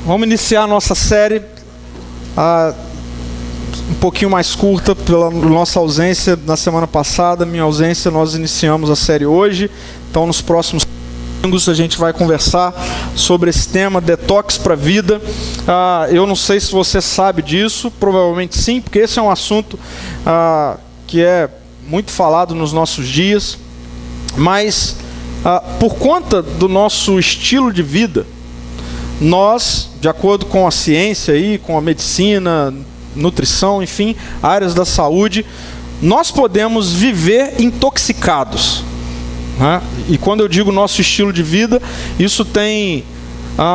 Vamos iniciar a nossa série um pouquinho mais curta pela nossa ausência na semana passada. Minha ausência, nós iniciamos a série hoje. Então nos próximos domingos a gente vai conversar sobre esse tema, detox para a vida. Eu não sei se você sabe disso, provavelmente sim, porque esse é um assunto que é muito falado nos nossos dias. Mas por conta do nosso estilo de vida, nós, de acordo com a ciência aí, com a medicina, nutrição, enfim, áreas da saúde, nós podemos viver intoxicados, né? E quando eu digo nosso estilo de vida, isso tem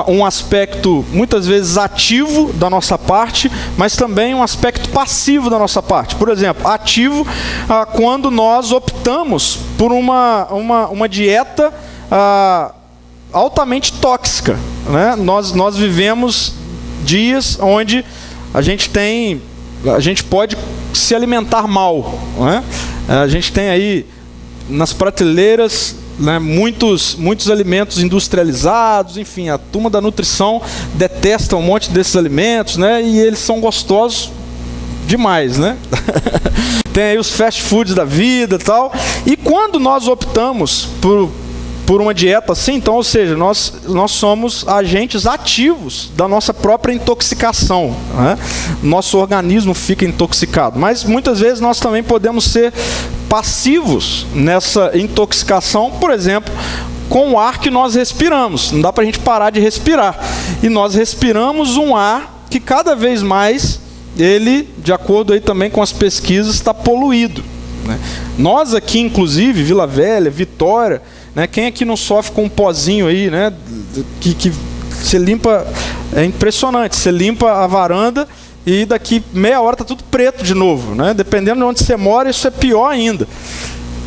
um aspecto muitas vezes ativo da nossa parte, mas também um aspecto passivo da nossa parte. Por exemplo, ativo quando nós optamos por uma dieta altamente tóxica, né? Nós vivemos dias onde a gente pode se alimentar mal, né? A gente tem aí nas prateleiras, né, muitos alimentos industrializados, enfim, a turma da nutrição detesta um monte desses alimentos, né? E eles são gostosos demais, né? Tem aí os fast foods da vida e tal. E quando nós optamos por uma dieta assim, então, ou seja, nós somos agentes ativos da nossa própria intoxicação, né? Nosso organismo fica intoxicado, mas muitas vezes nós também podemos ser passivos nessa intoxicação, por exemplo, com o ar que nós respiramos. Não dá para a gente parar de respirar, e nós respiramos um ar que cada vez mais ele, de acordo aí também com as pesquisas, está poluído, né? Nós aqui, inclusive, Vila Velha, Vitória, né, quem aqui não sofre com um pozinho aí, né, que você limpa, é impressionante, você limpa a varanda e daqui meia hora está tudo preto de novo, né? Dependendo de onde você mora, isso é pior ainda.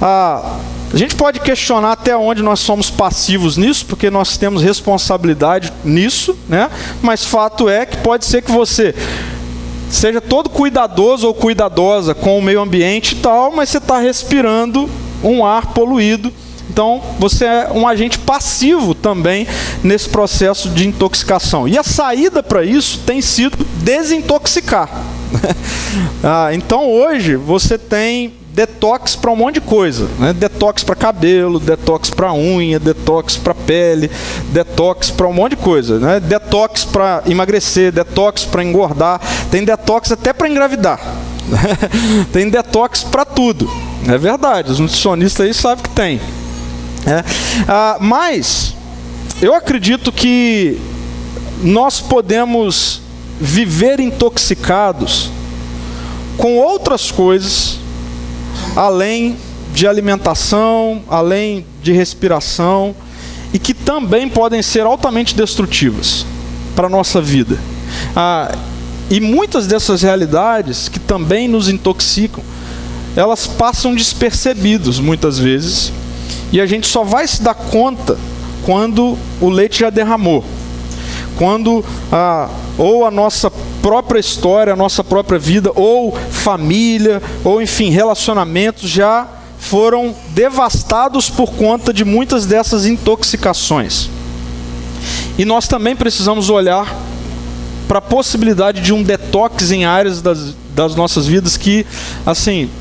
A gente pode questionar até onde nós somos passivos nisso, porque nós temos responsabilidade nisso, né? Mas fato é que pode ser que você seja todo cuidadoso ou cuidadosa com o meio ambiente e tal, mas você está respirando um ar poluído. Então, você é um agente passivo também nesse processo de intoxicação. E a saída para isso tem sido desintoxicar. Então, hoje, você tem detox para um monte de coisa, né? Detox para cabelo, detox para unha, detox para pele, detox para um monte de coisa, né? Detox para emagrecer, detox para engordar, tem detox até para engravidar. Tem detox para tudo. É verdade, os nutricionistas aí sabem que tem. Mas eu acredito que nós podemos viver intoxicados com outras coisas, além de alimentação, além de respiração, e que também podem ser altamente destrutivas para a nossa vida. E muitas dessas realidades que também nos intoxicam, elas passam despercebidas muitas vezes, e a gente só vai se dar conta quando o leite já derramou. Quando ou a nossa própria história, a nossa própria vida, ou família, ou enfim, relacionamentos já foram devastados por conta de muitas dessas intoxicações. E nós também precisamos olhar para a possibilidade de um detox em áreas das nossas vidas que, assim,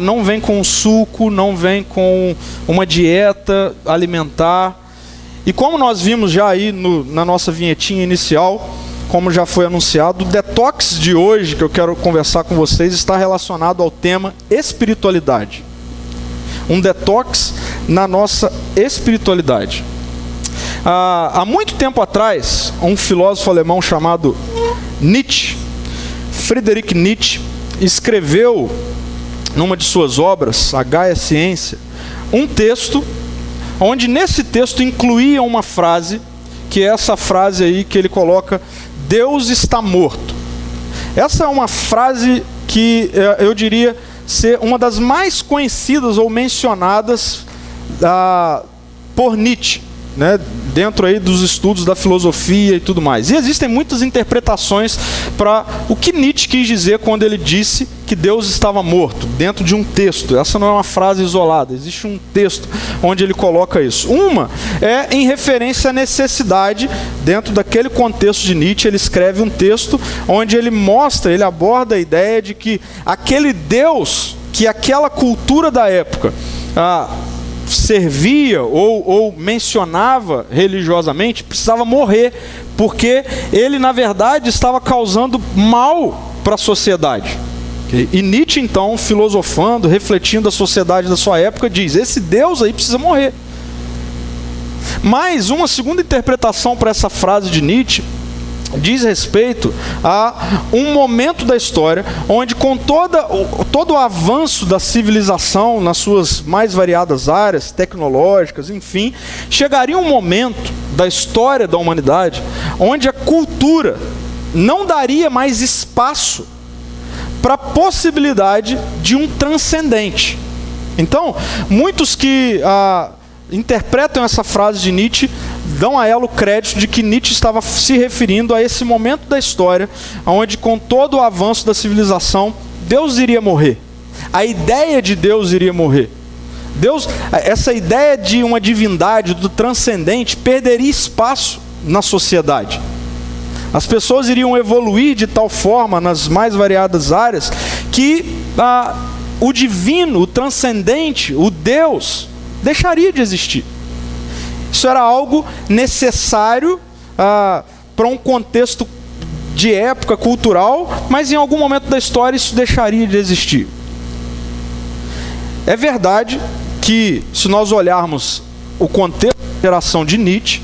não vem com suco, não vem com uma dieta alimentar. E como nós vimos já aí na nossa vinhetinha inicial, como já foi anunciado, o detox de hoje que eu quero conversar com vocês está relacionado ao tema espiritualidade. Um detox na nossa espiritualidade. Há muito tempo atrás, um filósofo alemão chamado Nietzsche, Friedrich Nietzsche, escreveu numa de suas obras, A Gaia Ciência, um texto, onde nesse texto incluía uma frase, que é essa frase aí que ele coloca: Deus está morto. Essa é uma frase que eu diria ser uma das mais conhecidas ou mencionadas por Nietzsche, né, dentro aí dos estudos da filosofia e tudo mais. E existem muitas interpretações para o que Nietzsche quis dizer quando ele disse que Deus estava morto, dentro de um texto. Essa não é uma frase isolada, existe um texto onde ele coloca isso. Uma é em referência à necessidade, dentro daquele contexto de Nietzsche, ele escreve um texto onde ele mostra, ele aborda a ideia de que aquele Deus que aquela cultura da época servia ou mencionava religiosamente, precisava morrer, porque ele na verdade estava causando mal para a sociedade. E Nietzsche então, filosofando, refletindo a sociedade da sua época, diz: esse Deus aí precisa morrer. Mas uma segunda interpretação para essa frase de Nietzsche diz respeito a um momento da história onde, com todo o avanço da civilização nas suas mais variadas áreas tecnológicas, enfim, chegaria um momento da história da humanidade onde a cultura não daria mais espaço para a possibilidade de um transcendente. Então, muitos que interpretam essa frase de Nietzsche dão a ela o crédito de que Nietzsche estava se referindo a esse momento da história onde, com todo o avanço da civilização, Deus iria morrer. A ideia de Deus iria morrer. Essa ideia de uma divindade, do transcendente, perderia espaço na sociedade. As pessoas iriam evoluir de tal forma nas mais variadas áreas que o divino, o transcendente, o Deus, deixaria de existir. Isso era algo necessário para um contexto de época cultural, mas em algum momento da história isso deixaria de existir. É verdade que, se nós olharmos o contexto da geração de Nietzsche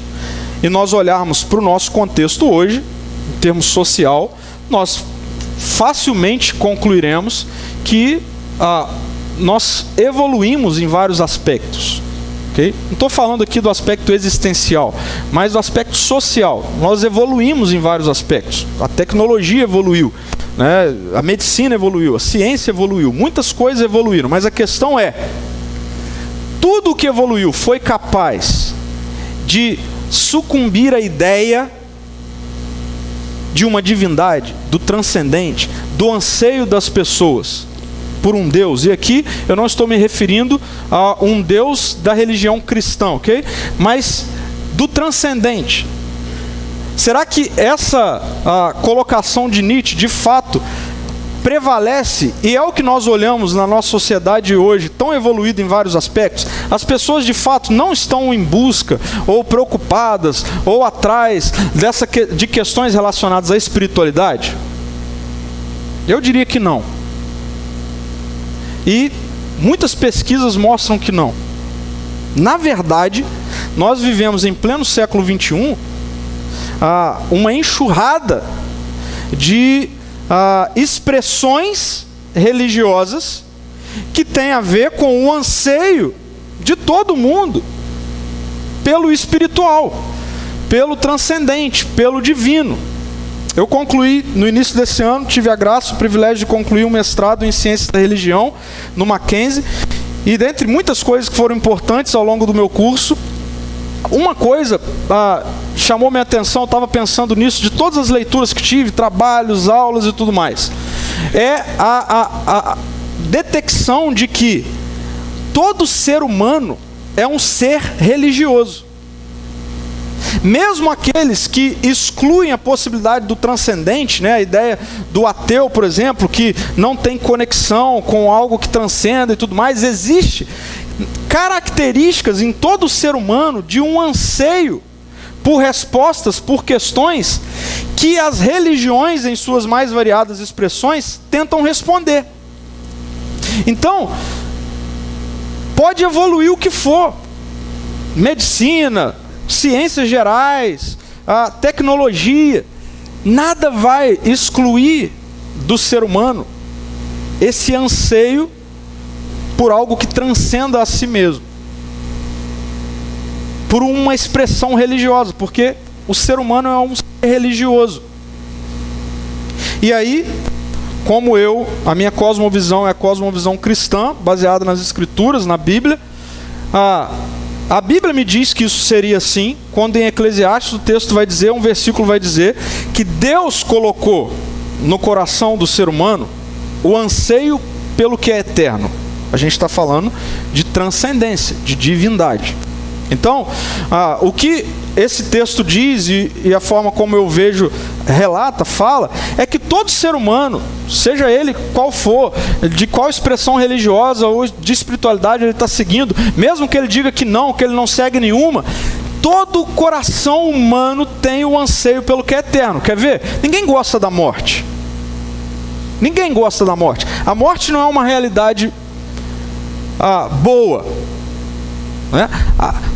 e nós olharmos para o nosso contexto hoje, em termos social, nós facilmente concluiremos que nós evoluímos em vários aspectos. Okay? Não estou falando aqui do aspecto existencial, mas do aspecto social. Nós evoluímos em vários aspectos. A tecnologia evoluiu, né? A medicina evoluiu, a ciência evoluiu, muitas coisas evoluíram, mas a questão é: tudo o que evoluiu foi capaz de sucumbir à ideia de uma divindade, do transcendente, do anseio das pessoas por um Deus? E aqui eu não estou me referindo a um Deus da religião cristã, ok? Mas do transcendente. Será que essa colocação de Nietzsche, de fato, prevalece, e é o que nós olhamos na nossa sociedade hoje, tão evoluída em vários aspectos? As pessoas de fato não estão em busca, ou preocupadas, ou atrás de questões relacionadas à espiritualidade? Eu diria que não. E muitas pesquisas mostram que não. Na verdade, nós vivemos em pleno século XXI uma enxurrada de expressões religiosas que tem a ver com o anseio de todo mundo pelo espiritual, pelo transcendente, pelo divino. Eu concluí, no início desse ano, tive a graça, o privilégio de concluir um mestrado em Ciências da Religião, no Mackenzie, e dentre muitas coisas que foram importantes ao longo do meu curso, uma coisa chamou minha atenção, eu estava pensando nisso, de todas as leituras que tive, trabalhos, aulas e tudo mais, é a detecção de que todo ser humano é um ser religioso. Mesmo aqueles que excluem a possibilidade do transcendente, né, a ideia do ateu, por exemplo, que não tem conexão com algo que transcenda e tudo mais, existe características em todo ser humano de um anseio por respostas, por questões que as religiões, em suas mais variadas expressões, tentam responder. Então, pode evoluir o que for, medicina, ciências gerais, a tecnologia, nada vai excluir do ser humano esse anseio por algo que transcenda a si mesmo, por uma expressão religiosa, porque o ser humano é um ser religioso. E aí, como a minha cosmovisão é a cosmovisão cristã, baseada nas Escrituras, na Bíblia, A Bíblia me diz que isso seria assim, quando em Eclesiastes o texto vai dizer, um versículo vai dizer, que Deus colocou no coração do ser humano o anseio pelo que é eterno. A gente está falando de transcendência, de divindade. Então, o que esse texto diz e a forma como eu vejo, relata, fala, é que todo ser humano, seja ele qual for, de qual expressão religiosa ou de espiritualidade ele está seguindo, mesmo que ele diga que ele não segue nenhuma, todo coração humano tem o anseio pelo que é eterno. Quer ver? Ninguém gosta da morte. Ninguém gosta da morte. A morte não é uma realidade boa. Né?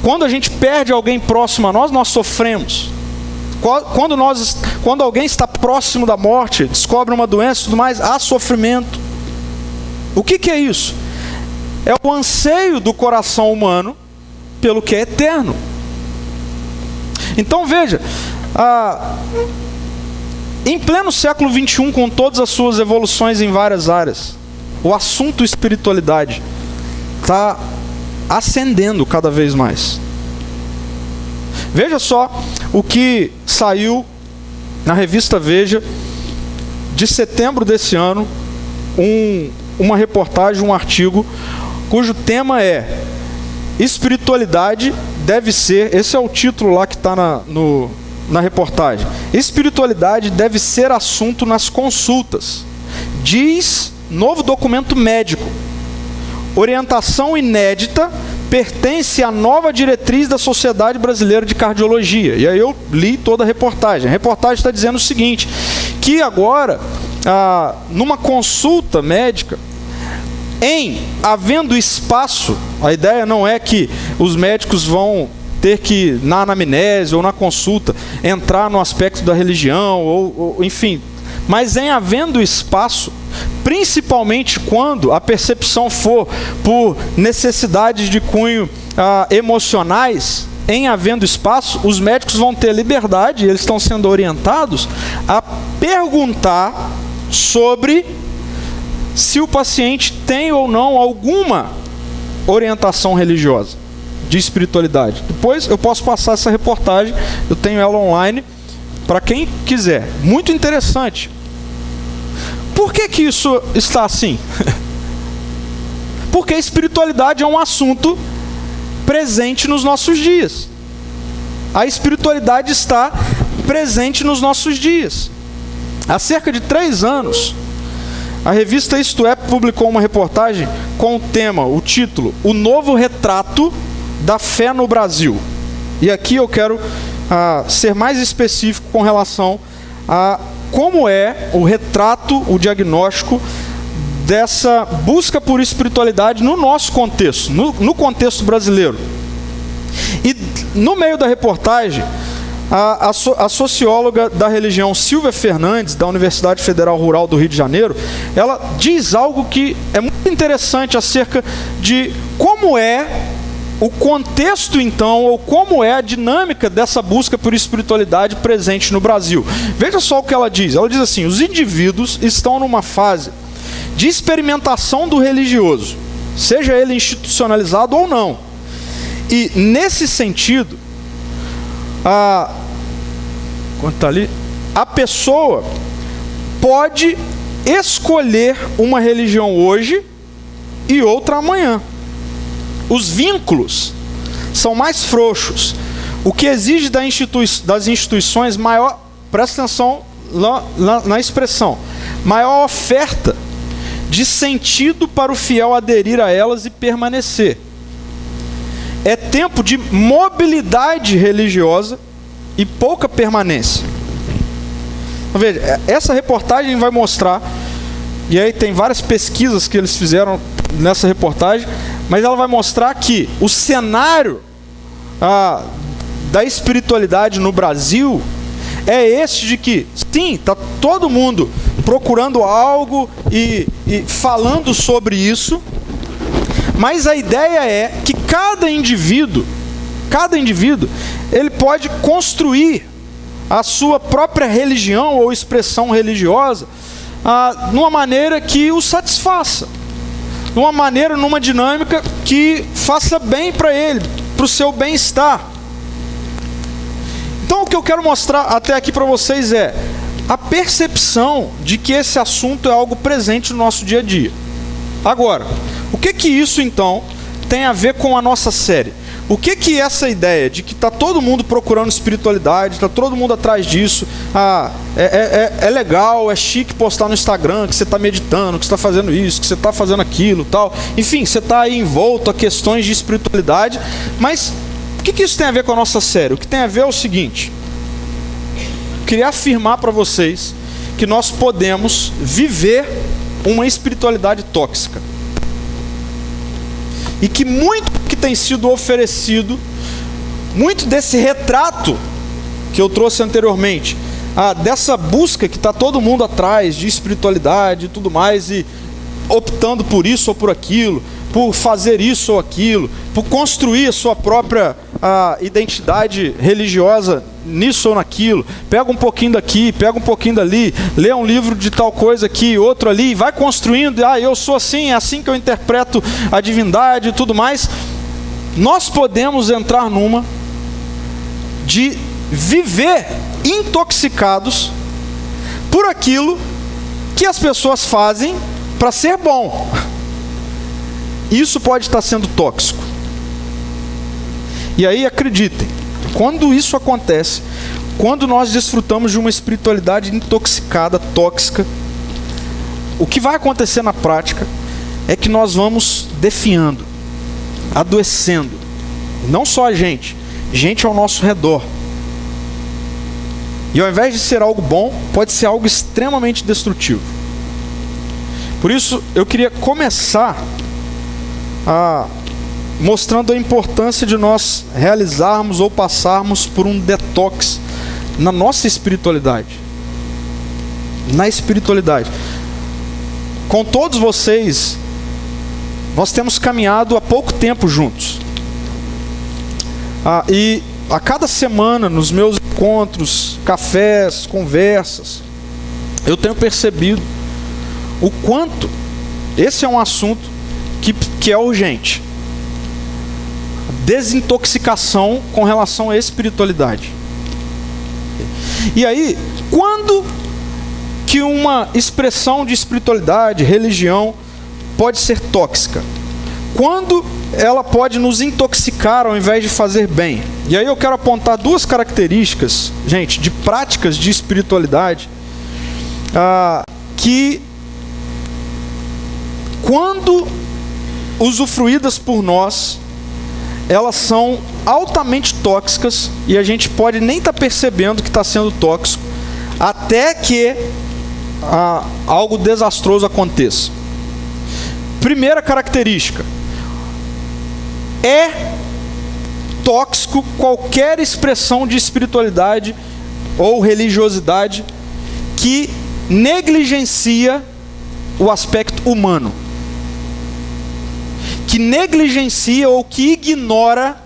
Quando a gente perde alguém próximo a nós, nós sofremos. Quando alguém está próximo da morte, descobre uma doença e tudo mais, há sofrimento. O que é isso? É o anseio do coração humano pelo que é eterno. Então veja, em pleno século XXI, com todas as suas evoluções em várias áreas, o assunto espiritualidade está ascendendo cada vez mais. Veja só o que saiu na revista Veja de setembro desse ano, uma reportagem, um artigo, cujo tema é espiritualidade deve ser, esse é o título lá que está na reportagem, espiritualidade deve ser assunto nas consultas, diz novo documento médico. Orientação inédita pertence à nova diretriz da Sociedade Brasileira de Cardiologia. E aí eu li toda a reportagem. A reportagem está dizendo o seguinte, que agora, numa consulta médica, havendo espaço, a ideia não é que os médicos vão ter que, na anamnese ou na consulta, entrar no aspecto da religião, ou enfim, mas havendo espaço, principalmente quando a percepção for por necessidades de cunho emocionais, havendo espaço, os médicos vão ter liberdade, eles estão sendo orientados a perguntar sobre se o paciente tem ou não alguma orientação religiosa, de espiritualidade. Depois eu posso passar essa reportagem, eu tenho ela online, para quem quiser. Muito interessante. Por que isso está assim? Porque a espiritualidade é um assunto presente nos nossos dias. A espiritualidade está presente nos nossos dias. Há cerca de 3 anos, a revista Isto É publicou uma reportagem com o tema, o título, O Novo Retrato da Fé no Brasil. E aqui eu quero ser mais específico com relação a como é o retrato, o diagnóstico dessa busca por espiritualidade no nosso contexto, no contexto brasileiro. E no meio da reportagem, a socióloga da religião Silvia Fernandes, da Universidade Federal Rural do Rio de Janeiro, ela diz algo que é muito interessante acerca de como é o contexto, então, ou como é a dinâmica dessa busca por espiritualidade presente no Brasil. Veja só o que ela diz. Ela diz assim, os indivíduos estão numa fase de experimentação do religioso, seja ele institucionalizado ou não. E, nesse sentido, a pessoa pode escolher uma religião hoje e outra amanhã. Os vínculos são mais frouxos. O que exige das instituições maior, presta atenção na expressão, maior oferta de sentido para o fiel aderir a elas e permanecer. É tempo de mobilidade religiosa e pouca permanência. Então, veja, essa reportagem vai mostrar, e aí tem várias pesquisas que eles fizeram nessa reportagem, mas ela vai mostrar que o cenário da espiritualidade no Brasil é esse de que, sim, está todo mundo procurando algo e falando sobre isso, mas a ideia é que cada indivíduo, ele pode construir a sua própria religião ou expressão religiosa numa maneira que o satisfaça, numa dinâmica que faça bem para ele, para o seu bem-estar. Então o que eu quero mostrar até aqui para vocês é a percepção de que esse assunto é algo presente no nosso dia a dia. Agora, o que isso então tem a ver com a nossa série? O que essa ideia de que está todo mundo procurando espiritualidade, está todo mundo atrás disso, é legal, é chique postar no Instagram que você está meditando, que você está fazendo isso, que você está fazendo aquilo, tal. Enfim, você está aí envolto a questões de espiritualidade, mas o que isso tem a ver com a nossa série? O que tem a ver é o seguinte: eu queria afirmar para vocês que nós podemos viver uma espiritualidade tóxica. E que muito que tem sido oferecido, muito desse retrato que eu trouxe anteriormente, dessa busca que está todo mundo atrás de espiritualidade e tudo mais, e optando por isso ou por aquilo, por fazer isso ou aquilo, por construir a sua própria identidade religiosa nisso ou naquilo, pega um pouquinho daqui, pega um pouquinho dali, lê um livro de tal coisa aqui, outro ali, vai construindo, eu sou assim, é assim que eu interpreto a divindade e tudo mais. Nós podemos entrar numa de viver intoxicados por aquilo que as pessoas fazem para ser bom. Isso pode estar sendo tóxico. E aí, acreditem, quando isso acontece, quando nós desfrutamos de uma espiritualidade intoxicada, tóxica, o que vai acontecer na prática é que nós vamos definhando, adoecendo. Não só a gente ao nosso redor. E ao invés de ser algo bom, pode ser algo extremamente destrutivo. Por isso, eu queria começar mostrando a importância de nós realizarmos ou passarmos por um detox na nossa espiritualidade. Na espiritualidade. Com todos vocês, nós temos caminhado há pouco tempo juntos. E a cada semana, nos meus encontros, cafés, conversas, eu tenho percebido o quanto esse é um assunto que é urgente. Desintoxicação com relação à espiritualidade. E aí, quando que uma expressão de espiritualidade, religião, pode ser tóxica? Quando ela pode nos intoxicar ao invés de fazer bem? E aí eu quero apontar duas características, gente, de práticas de espiritualidade, que quando usufruídas por nós, elas são altamente tóxicas e a gente pode nem estar percebendo que está sendo tóxico até que algo desastroso aconteça. Primeira característica: é tóxico qualquer expressão de espiritualidade ou religiosidade que negligencia o aspecto humano, que negligencia ou que ignora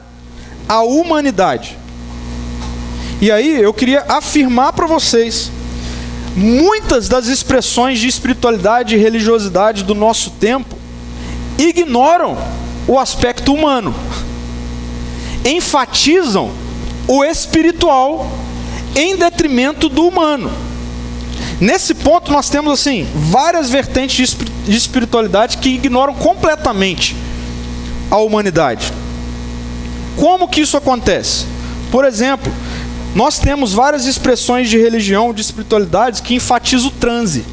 a humanidade. E aí eu queria afirmar para vocês, muitas das expressões de espiritualidade e religiosidade do nosso tempo ignoram o aspecto humano, enfatizam o espiritual em detrimento do humano. Nesse ponto nós temos assim várias vertentes de espiritualidade que ignoram completamente a humanidade. Como que isso acontece? Por exemplo, nós temos várias expressões de religião, de espiritualidade que enfatizam o transe,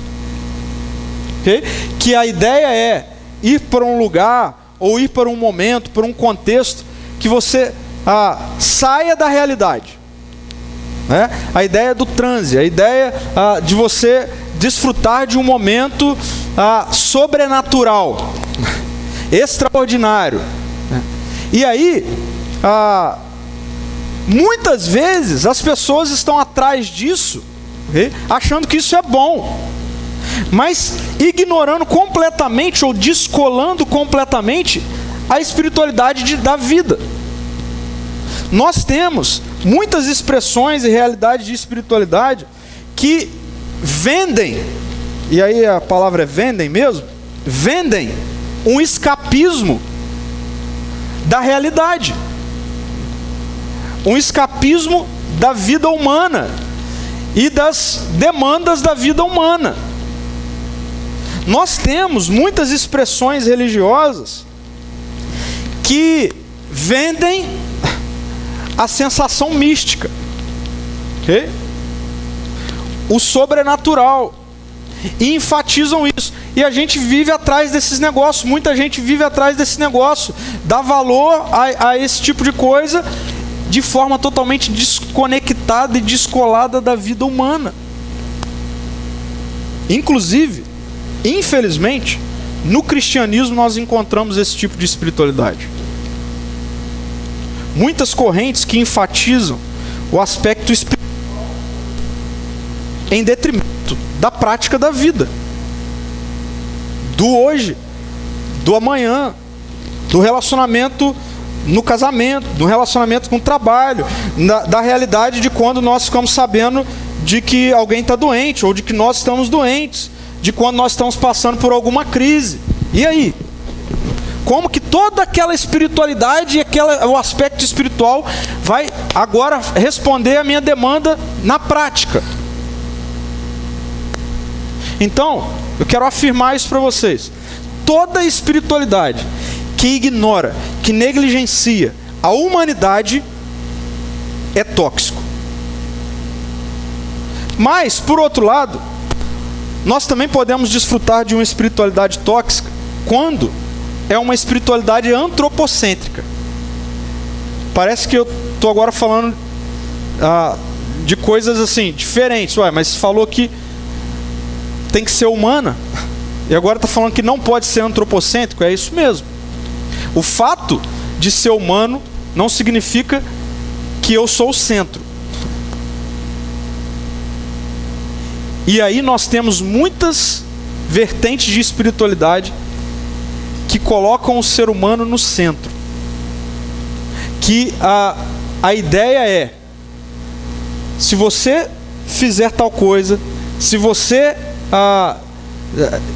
okay? Que a ideia é ir para um lugar ou ir para um momento, para um contexto que você saia da realidade, né? A ideia do transe, a ideia de você desfrutar de um momento sobrenatural, extraordinário. E aí, muitas vezes as pessoas estão atrás disso, okay? Achando que isso é bom, mas ignorando completamente ou descolando completamente a espiritualidade da vida. Nós temos muitas expressões e realidades de espiritualidade que vendem, e aí a palavra é vendem mesmo, vendem um escapismo da realidade. um escapismo da vida humana e das demandas da vida humana. Nós temos muitas expressões religiosas que vendem a sensação mística, ok? O sobrenatural, e enfatizam isso. E a gente vive atrás desses negócios, muita gente vive atrás desse negócio, dá valor a esse tipo de coisa de forma totalmente desconectada e descolada da vida humana. Inclusive, infelizmente, no cristianismo nós encontramos esse tipo de espiritualidade. Muitas correntes que enfatizam o aspecto espiritual em detrimento da prática da vida, do hoje, do amanhã, do relacionamento no casamento, do relacionamento com o trabalho, da realidade de quando nós ficamos sabendo de que alguém está doente, ou de que nós estamos doentes, de quando nós estamos passando por alguma crise. E aí? Como que toda aquela espiritualidade e o aspecto espiritual vai agora responder a minha demanda na prática? Então, eu quero afirmar isso para vocês. Toda espiritualidade que ignora, que negligencia a humanidade é tóxico. Mas, por outro lado, nós também podemos desfrutar de uma espiritualidade tóxica quando é uma espiritualidade antropocêntrica. Parece que eu estou agora falando de coisas assim, diferentes. Ué, mas falou que tem que ser humana, e agora está falando que não pode ser antropocêntrico. É isso mesmo. O fato de ser humano não significa que eu sou o centro. E aí nós temos muitas vertentes de espiritualidade que colocam o ser humano no centro. Que a ideia é, se você fizer tal coisa, se você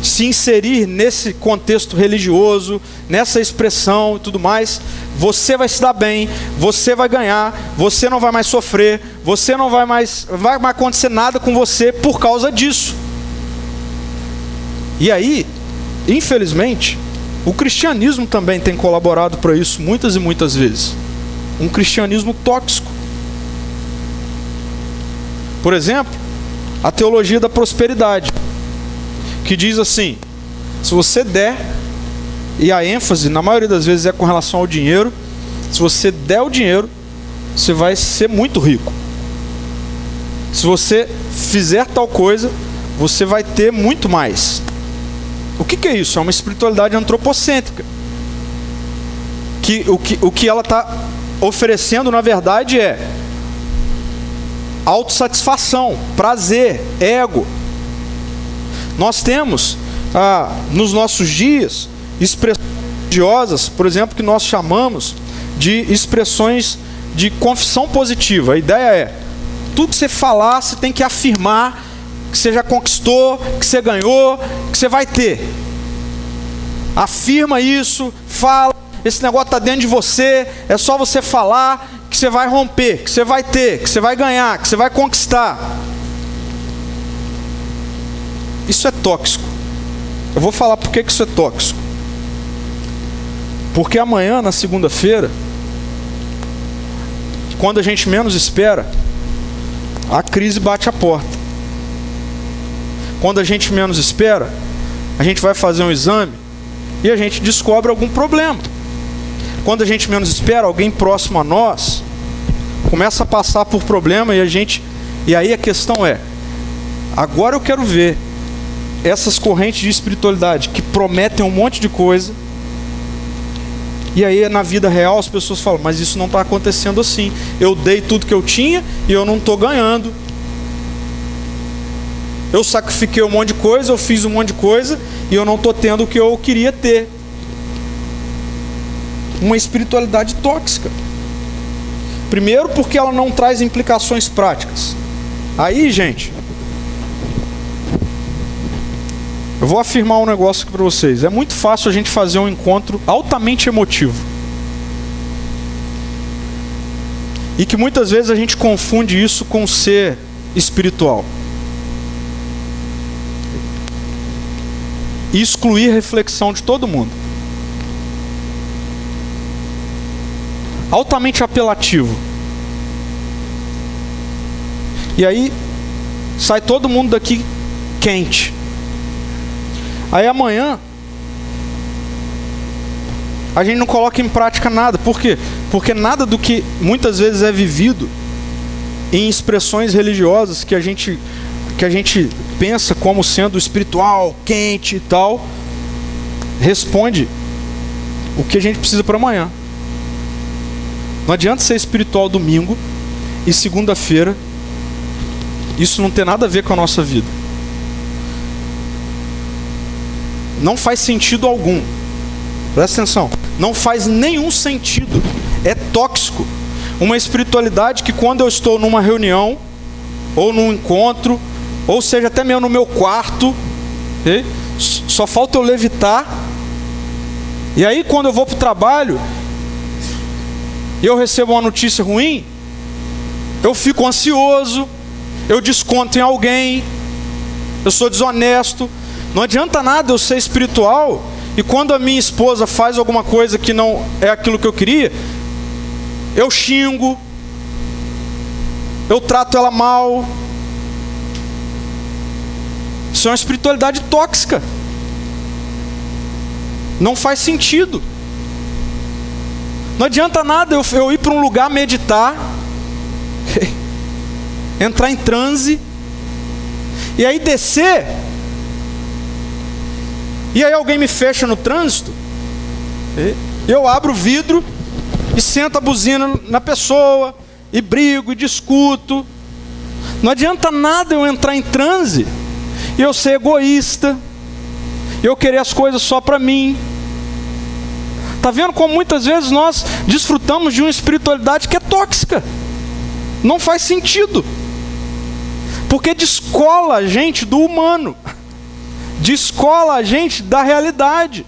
se inserir nesse contexto religioso, nessa expressão e tudo mais, você vai se dar bem, você vai ganhar, você não vai mais sofrer, você não vai mais acontecer nada com você por causa disso. E aí, infelizmente, o cristianismo também tem colaborado para isso muitas e muitas vezes. Um cristianismo tóxico. Por exemplo, a teologia da prosperidade, que diz assim: se você der, e a ênfase na maioria das vezes é com relação ao dinheiro, se você der o dinheiro, você vai ser muito rico. Se você fizer tal coisa, você vai ter muito mais. O que é isso? É uma espiritualidade antropocêntrica. O que ela está oferecendo, na verdade, é autossatisfação, prazer, ego. Nós temos, nos nossos dias, expressões religiosas, por exemplo, que nós chamamos de expressões de confissão positiva. A ideia é, tudo que você falar, você tem que afirmar que você já conquistou, que você ganhou, que você vai ter. Afirma isso, fala, esse negócio está dentro de você, é só você falar que você vai romper, que você vai ter, que você vai ganhar, que você vai conquistar. Isso é tóxico. Eu vou falar por que isso é tóxico. Porque amanhã, na segunda-feira, quando a gente menos espera, a crise bate a porta. Quando a gente menos espera, a gente vai fazer um exame e a gente descobre algum problema. Quando a gente menos espera, alguém próximo a nós começa a passar por problema e aí a questão é, agora eu quero ver essas correntes de espiritualidade que prometem um monte de coisa, e aí na vida real as pessoas falam, mas isso não está acontecendo assim. Eu dei tudo que eu tinha e eu não estou ganhando. Eu sacrifiquei um monte de coisa, eu fiz um monte de coisa e eu não estou tendo o que eu queria ter. Uma espiritualidade tóxica. Primeiro porque ela não traz implicações práticas. Aí, gente, eu vou afirmar um negócio aqui para vocês. É muito fácil a gente fazer um encontro altamente emotivo. e que muitas vezes a gente confunde isso com ser espiritual. E excluir a reflexão de todo mundo. Altamente apelativo. E aí sai todo mundo daqui quente. Aí amanhã a gente não coloca em prática nada. Por quê? Porque nada do que muitas vezes é vivido em expressões religiosas que a gente pensa como sendo espiritual, quente e tal, responde o que a gente precisa para amanhã. Não adianta ser espiritual domingo e segunda-feira isso não ter nada a ver com a nossa vida. Não faz sentido algum. Presta atenção. Não faz nenhum sentido. É tóxico. Uma espiritualidade que quando eu estou numa reunião, ou num encontro, ou seja, até mesmo no meu quarto, okay? Só falta eu levitar. E aí quando eu vou para o trabalho, e eu recebo uma notícia ruim, eu fico ansioso, eu desconto em alguém, eu sou desonesto. Não adianta nada eu ser espiritual e quando a minha esposa faz alguma coisa que não é aquilo que eu queria, eu xingo, eu trato ela mal. Isso é uma espiritualidade tóxica. Não faz sentido. Não adianta nada eu ir para um lugar meditar, entrar em transe, e aí descer, e aí alguém me fecha no trânsito, eu abro o vidro e sento a buzina na pessoa, e brigo, e discuto. Não adianta nada eu entrar em transe, e eu ser egoísta, eu querer as coisas só para mim. Está vendo como muitas vezes nós desfrutamos de uma espiritualidade que é tóxica? Não faz sentido. Porque descola a gente do humano. Descola a gente da realidade.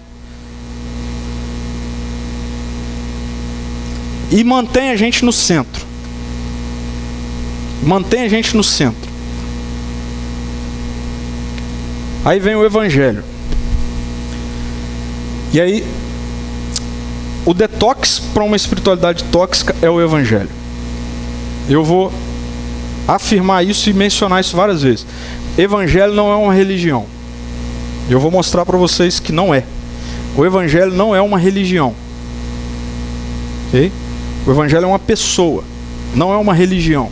E mantém a gente no centro. Mantém a gente no centro. Aí vem o Evangelho. E aí, o detox para uma espiritualidade tóxica é o Evangelho. Eu vou afirmar isso e mencionar isso várias vezes. Evangelho não é uma religião. Eu vou mostrar para vocês que não é. O Evangelho não é uma religião. Okay? O Evangelho é uma pessoa, não é uma religião.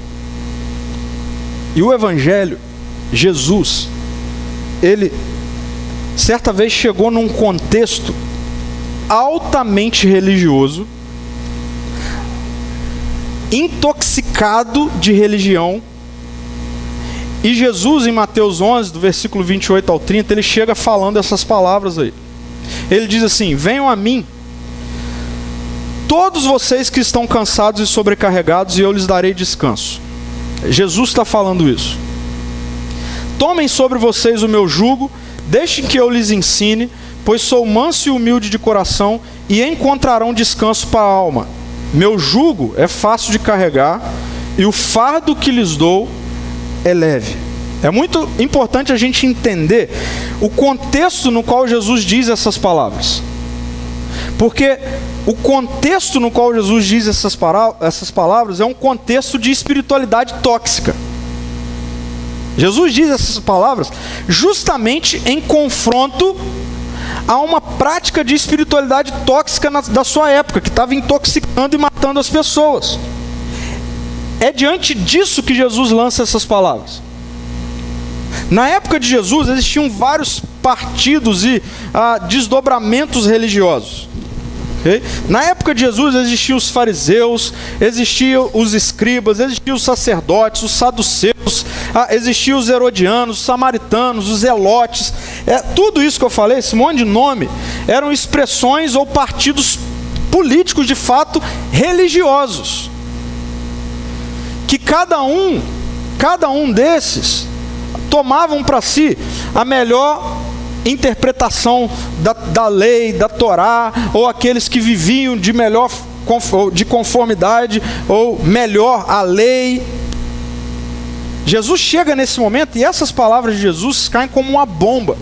E o Evangelho, Jesus, ele certa vez chegou num contexto altamente religioso, intoxicado de religião. E Jesus, em Mateus 11, do versículo 28 ao 30, ele chega falando essas palavras aí. Ele diz assim: venham a mim, todos vocês que estão cansados e sobrecarregados, e eu lhes darei descanso. Jesus está falando isso. Tomem sobre vocês o meu jugo, deixem que eu lhes ensine, pois sou manso e humilde de coração, e encontrarão descanso para a alma. Meu jugo é fácil de carregar, e o fardo que lhes dou é leve. É muito importante a gente entender o contexto no qual Jesus diz essas palavras. Porque o contexto no qual Jesus diz essas palavras é um contexto de espiritualidade tóxica. Jesus diz essas palavras justamente em confronto a uma prática de espiritualidade tóxica da sua época, que estava intoxicando e matando as pessoas. É diante disso que Jesus lança essas palavras. Na época de Jesus existiam vários partidos e desdobramentos religiosos. Okay? Na época de Jesus existiam os fariseus, existiam os escribas, existiam os sacerdotes, os saduceus, existiam os herodianos, os samaritanos, os zelotes. Tudo isso que eu falei, esse monte de nome, eram expressões ou partidos políticos de fato religiosos. Que cada um desses tomavam para si a melhor interpretação da lei, da Torá, ou aqueles que viviam de melhor de conformidade, ou melhor, a lei. Jesus chega nesse momento e essas palavras de Jesus caem como uma bomba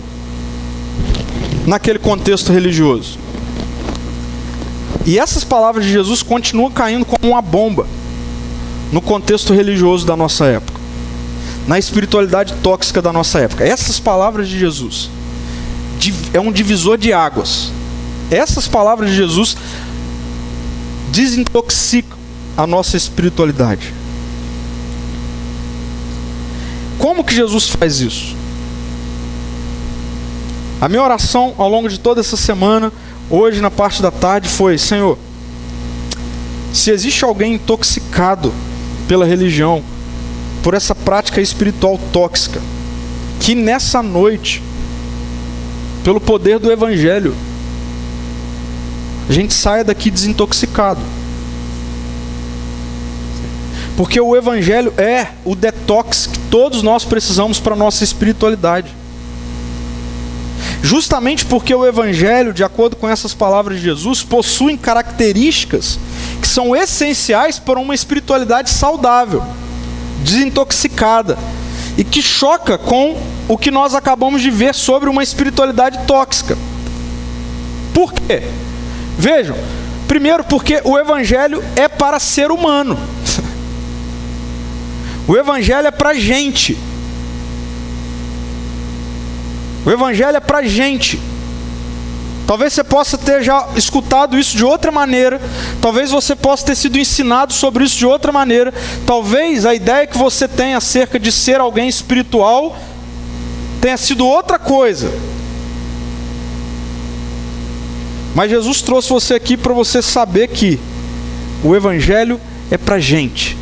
naquele contexto religioso. E essas palavras de Jesus continuam caindo como uma bomba no contexto religioso da nossa época, na espiritualidade tóxica da nossa época. Essas palavras de Jesus é um divisor de águas. Essas palavras de Jesus desintoxicam a nossa espiritualidade. Como que Jesus faz isso? A minha oração ao longo de toda essa semana, hoje na parte da tarde, foi: Senhor, se existe alguém intoxicado pela religião, por essa prática espiritual tóxica, que nessa noite, pelo poder do Evangelho, a gente saia daqui desintoxicado. Porque o Evangelho é o detox que todos nós precisamos para a nossa espiritualidade. Justamente porque o Evangelho, de acordo com essas palavras de Jesus, possui características que são essenciais para uma espiritualidade saudável, desintoxicada, e que choca com o que nós acabamos de ver sobre uma espiritualidade tóxica. Por quê? Vejam, primeiro porque o Evangelho é para ser humano. O Evangelho é para gente. O Evangelho é para gente. Talvez você possa ter já escutado isso de outra maneira. Talvez você possa ter sido ensinado sobre isso de outra maneira. Talvez a ideia que você tenha acerca de ser alguém espiritual tenha sido outra coisa. Mas Jesus trouxe você aqui para você saber que o Evangelho é para gente.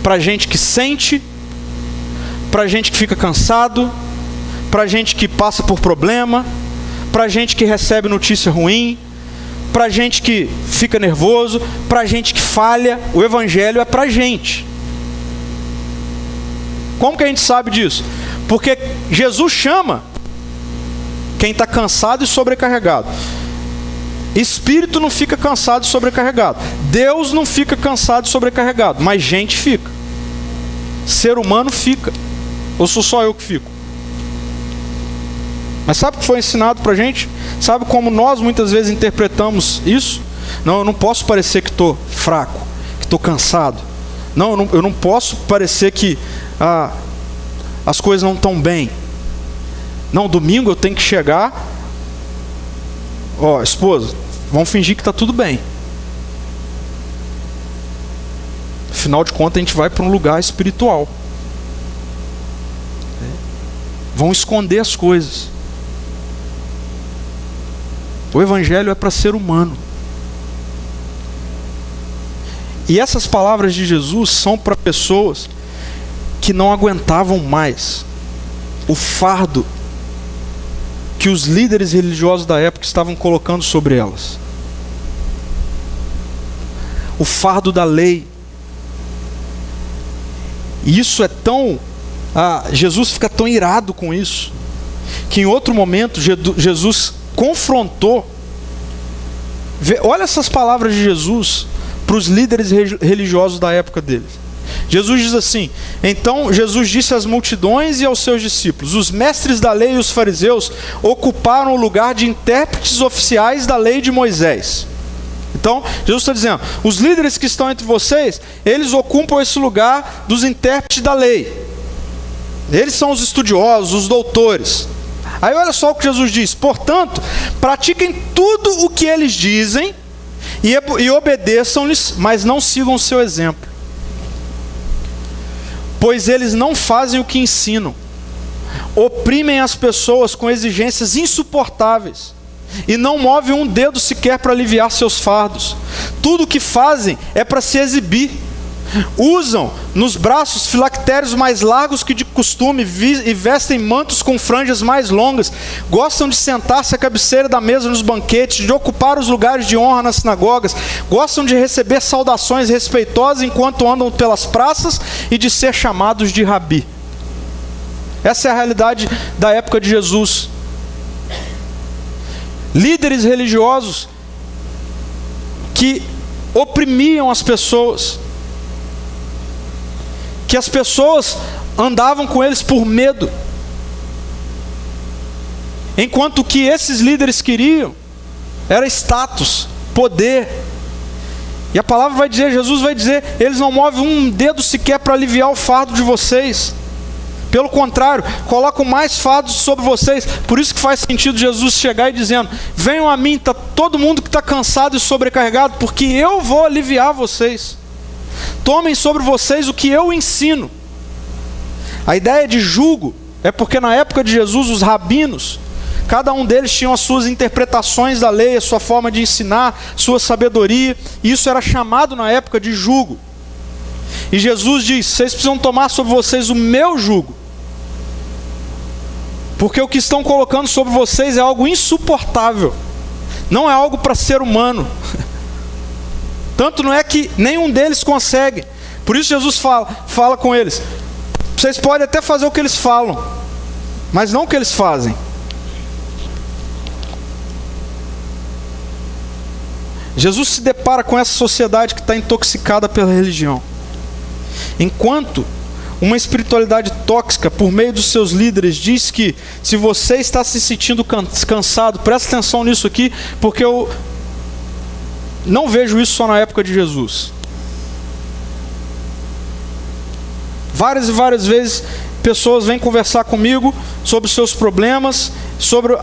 Para gente que sente, para gente que fica cansado, para gente que passa por problema, para gente que recebe notícia ruim, para gente que fica nervoso, para gente que falha. O Evangelho é para gente. Como que a gente sabe disso? Porque Jesus chama quem está cansado e sobrecarregado. Espírito não fica cansado e sobrecarregado. Deus não fica cansado e sobrecarregado. Mas gente fica. Ser humano fica. Ou sou só eu que fico? Mas sabe o que foi ensinado para a gente? Sabe como nós muitas vezes interpretamos isso? Não, eu não posso parecer que estou fraco, que estou cansado. Não, eu não posso parecer que as coisas não estão bem. Não, domingo eu tenho que chegar. Ó, esposa, vamos fingir que está tudo bem. Afinal de contas, a gente vai para um lugar espiritual. Vão esconder as coisas. O Evangelho é para ser humano. E essas palavras de Jesus são para pessoas que não aguentavam mais o fardo que os líderes religiosos da época estavam colocando sobre elas. O fardo da lei. E isso é tão... Jesus fica tão irado com isso, que em outro momento Jesus confrontou. Olha essas palavras de Jesus para os líderes religiosos da época deles. Jesus diz assim: então Jesus disse às multidões e aos seus discípulos: os mestres da lei e os fariseus ocuparam o lugar de intérpretes oficiais da lei de Moisés. Então Jesus está dizendo: os líderes que estão entre vocês, eles ocupam esse lugar dos intérpretes da lei. Eles são os estudiosos, os doutores. Aí olha só o que Jesus diz: portanto, pratiquem tudo o que eles dizem e obedeçam-lhes, mas não sigam o seu exemplo. Pois eles não fazem o que ensinam, oprimem as pessoas com exigências insuportáveis e não movem um dedo sequer para aliviar seus fardos. Tudo o que fazem é para se exibir. Usam nos braços filactérios mais largos que de costume e vestem mantos com franjas mais longas. Gostam de sentar-se à cabeceira da mesa nos banquetes, de ocupar os lugares de honra nas sinagogas. Gostam de receber saudações respeitosas enquanto andam pelas praças e de ser chamados de rabi. Essa é a realidade da época de Jesus. Líderes religiosos que oprimiam as pessoas, que as pessoas andavam com eles por medo, enquanto que esses líderes queriam era status, poder. E a palavra vai dizer, Jesus vai dizer, eles não movem um dedo sequer para aliviar o fardo de vocês. Pelo contrário, colocam mais fardos sobre vocês. Por isso que faz sentido Jesus chegar e dizendo: venham a mim, todo mundo que está cansado e sobrecarregado, porque eu vou aliviar vocês. Tomem sobre vocês o que eu ensino. A ideia de jugo é porque na época de Jesus, os rabinos, cada um deles tinha as suas interpretações da lei, a sua forma de ensinar, sua sabedoria. E isso era chamado na época de jugo. E Jesus diz: vocês precisam tomar sobre vocês o meu jugo, porque o que estão colocando sobre vocês é algo insuportável, não é algo para ser humano. Tanto não é que nenhum deles consegue. Por isso Jesus fala com eles: vocês podem até fazer o que eles falam, mas não o que eles fazem. Jesus se depara com essa sociedade que está intoxicada pela religião. Enquanto uma espiritualidade tóxica, por meio dos seus líderes, diz que se você está se sentindo cansado, presta atenção nisso aqui, porque eu não vejo isso só na época de Jesus. Várias e várias vezes pessoas vêm conversar comigo sobre os seus problemas, sobre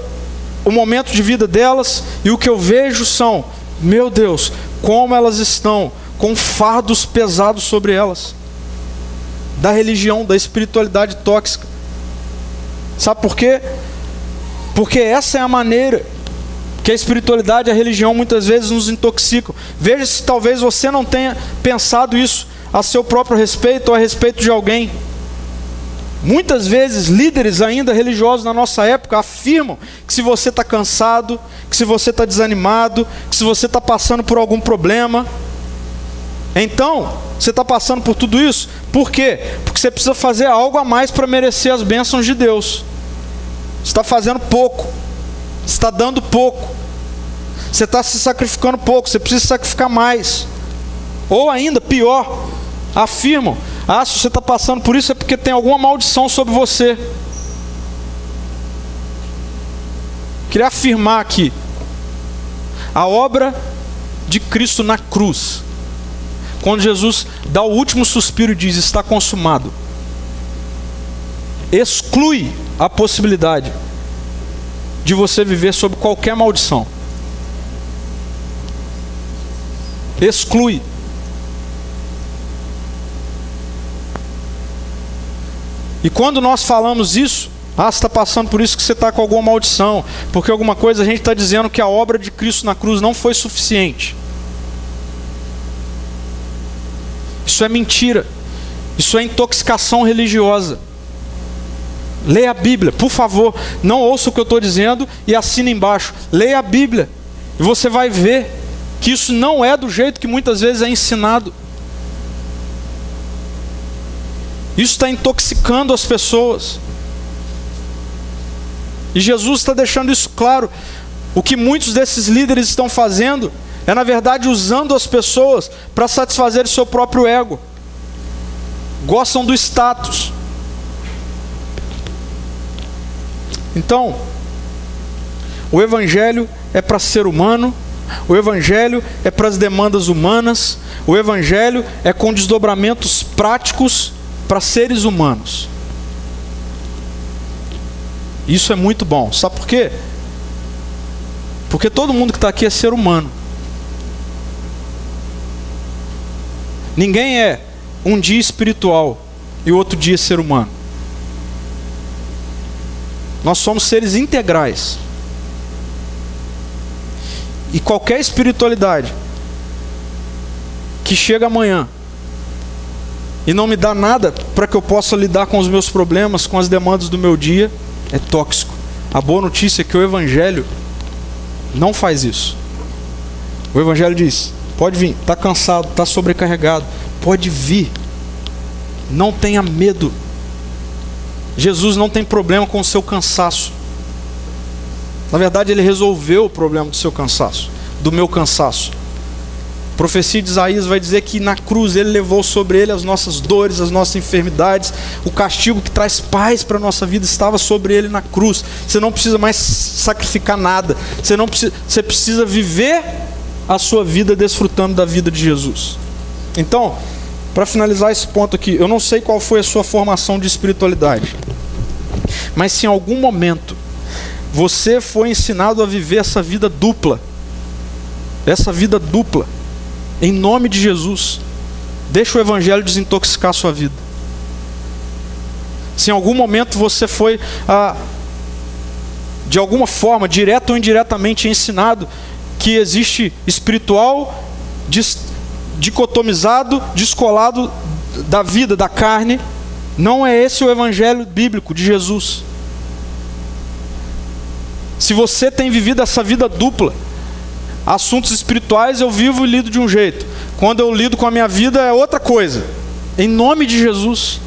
o momento de vida delas, e o que eu vejo são: meu Deus, como elas estão com fardos pesados sobre elas, da religião, da espiritualidade tóxica. Sabe por quê? Porque essa é a maneira que a espiritualidade e a religião muitas vezes nos intoxicam. Veja se talvez você não tenha pensado isso a seu próprio respeito ou a respeito de alguém. Muitas vezes líderes ainda religiosos na nossa época afirmam que se você está cansado, que se você está desanimado, que se você está passando por algum problema, então você está passando por tudo isso. Por quê? Porque você precisa fazer algo a mais para merecer as bênçãos de Deus. Você está fazendo pouco, você está dando pouco, você está se sacrificando pouco, você precisa sacrificar mais. Ou ainda, pior, afirmam: se você está passando por isso é porque tem alguma maldição sobre você. Queria afirmar aqui: a obra de Cristo na cruz, quando Jesus dá o último suspiro e diz: está consumado, exclui a possibilidade de você viver sob qualquer maldição. Exclui. E quando nós falamos isso: você está passando por isso que você está com alguma maldição, porque alguma coisa, a gente está dizendo que a obra de Cristo na cruz não foi suficiente. Isso é mentira. Isso é intoxicação religiosa. Leia a Bíblia, por favor. Não ouça o que eu estou dizendo e assine embaixo. Leia a Bíblia e você vai ver que isso não é do jeito que muitas vezes é ensinado. Isso está intoxicando as pessoas. E Jesus está deixando isso claro. O que muitos desses líderes estão fazendo é, na verdade, usando as pessoas para satisfazer o seu próprio ego. Gostam do status. Então, o Evangelho é para ser humano, o Evangelho é para as demandas humanas, o Evangelho é com desdobramentos práticos para seres humanos. Isso é muito bom. Sabe por quê? Porque todo mundo que está aqui é ser humano. Ninguém é um dia espiritual e o outro dia ser humano. Nós somos seres integrais. E qualquer espiritualidade que chega amanhã e não me dá nada para que eu possa lidar com os meus problemas, com as demandas do meu dia, é tóxico. A boa notícia é que o Evangelho não faz isso. O Evangelho diz: pode vir, está cansado, está sobrecarregado, pode vir, não tenha medo. Jesus não tem problema com o seu cansaço. Na verdade, Ele resolveu o problema do seu cansaço, do meu cansaço. A profecia de Isaías vai dizer que na cruz ele levou sobre ele as nossas dores, as nossas enfermidades. O castigo que traz paz para a nossa vida estava sobre ele na cruz. Você não precisa mais sacrificar nada. Você precisa viver a sua vida desfrutando da vida de Jesus. Então, para finalizar esse ponto aqui, eu não sei qual foi a sua formação de espiritualidade, mas se em algum momento você foi ensinado a viver essa vida dupla, em nome de Jesus, deixa o Evangelho desintoxicar a sua vida. Se em algum momento você foi, de alguma forma, direto ou indiretamente ensinado que existe espiritual dicotomizado, descolado da vida, da carne, não é esse o Evangelho bíblico de Jesus. Se você tem vivido essa vida dupla, assuntos espirituais eu vivo e lido de um jeito, quando eu lido com a minha vida é outra coisa. Em nome de Jesus,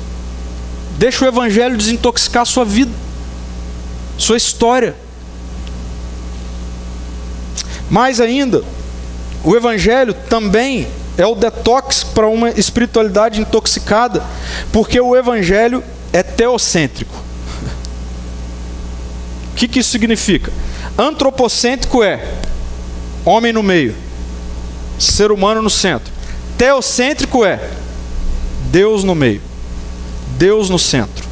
deixa o Evangelho desintoxicar a sua vida, sua história. Mais ainda, o Evangelho também é o detox para uma espiritualidade intoxicada, porque o Evangelho é teocêntrico. O que isso significa? Antropocêntrico é homem no meio, ser humano no centro. Teocêntrico é Deus no meio, Deus no centro.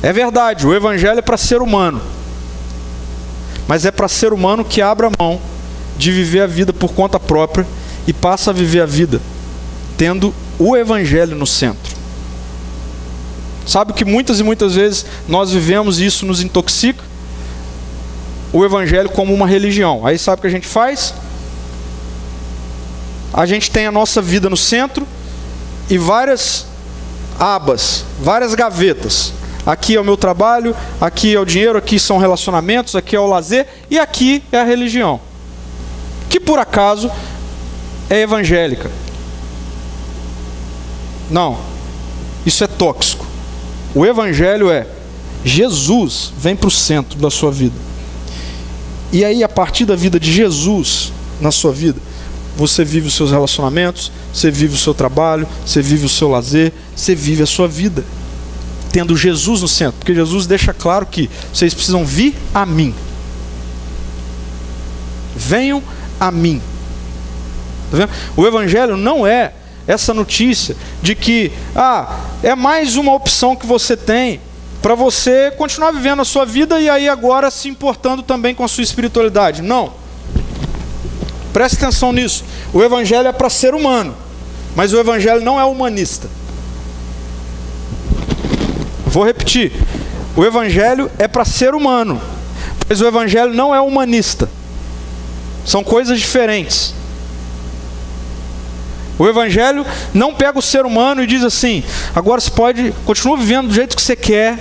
É verdade, o Evangelho é para ser humano, mas é para ser humano que abra mão de viver a vida por conta própria e passa a viver a vida tendo o Evangelho no centro. Sabe que muitas e muitas vezes nós vivemos e isso nos intoxica? O Evangelho como uma religião. Aí sabe o que a gente faz? A gente tem a nossa vida no centro e várias abas, várias gavetas. Aqui é o meu trabalho, aqui é o dinheiro, aqui são relacionamentos, aqui é o lazer e aqui é a religião, que por acaso é evangélica. Não, isso é tóxico. O Evangelho é Jesus vem para o centro da sua vida. E aí, a partir da vida de Jesus na sua vida, você vive os seus relacionamentos, você vive o seu trabalho, você vive o seu lazer, você vive a sua vida tendo Jesus no centro, porque Jesus deixa claro que vocês precisam vir a mim. Venham a mim. Tá vendo? O Evangelho não é essa notícia de que é mais uma opção que você tem para você continuar vivendo a sua vida e aí agora se importando também com a sua espiritualidade. Não. Preste atenção nisso. O Evangelho é para ser humano, mas o Evangelho não é humanista. Vou repetir. O Evangelho é para ser humano, mas o Evangelho não é humanista. São coisas diferentes. O Evangelho não pega o ser humano e diz assim: agora você continua vivendo do jeito que você quer,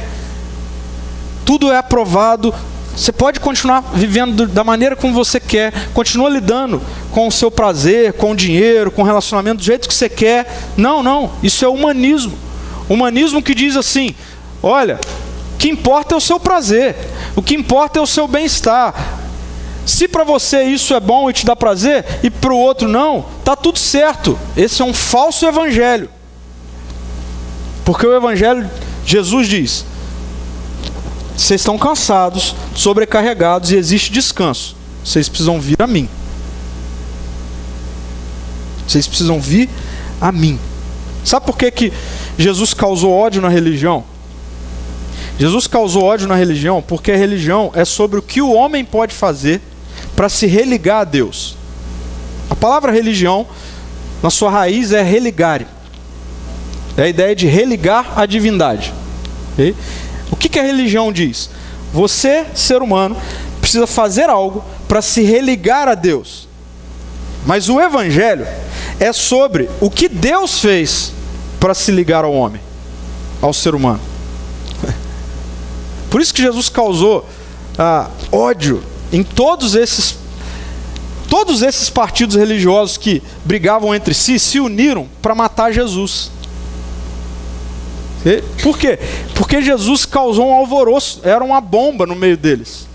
tudo é aprovado, você pode continuar vivendo da maneira como você quer, continua lidando com o seu prazer, com o dinheiro, com o relacionamento do jeito que você quer. Não, isso é humanismo. Humanismo que diz assim: olha, o que importa é o seu prazer, o que importa é o seu bem-estar. Se para você isso é bom e te dá prazer, e para o outro não, está tudo certo. Esse é um falso evangelho. Porque o evangelho, Jesus diz: vocês estão cansados, sobrecarregados e existe descanso. Vocês precisam vir a mim. Vocês precisam vir a mim. Sabe por que Jesus causou ódio na religião? Jesus causou ódio na religião porque a religião é sobre o que o homem pode fazer para se religar a Deus. A palavra religião, na sua raiz, é religare. É a ideia de religar a divindade. Okay? O que a religião diz? Você, ser humano, precisa fazer algo para se religar a Deus. Mas o Evangelho é sobre o que Deus fez para se ligar ao homem, ao ser humano. Por isso que Jesus causou ódio em todos esses partidos religiosos que brigavam entre si, se uniram para matar Jesus. Por quê? Porque Jesus causou um alvoroço, era uma bomba no meio deles.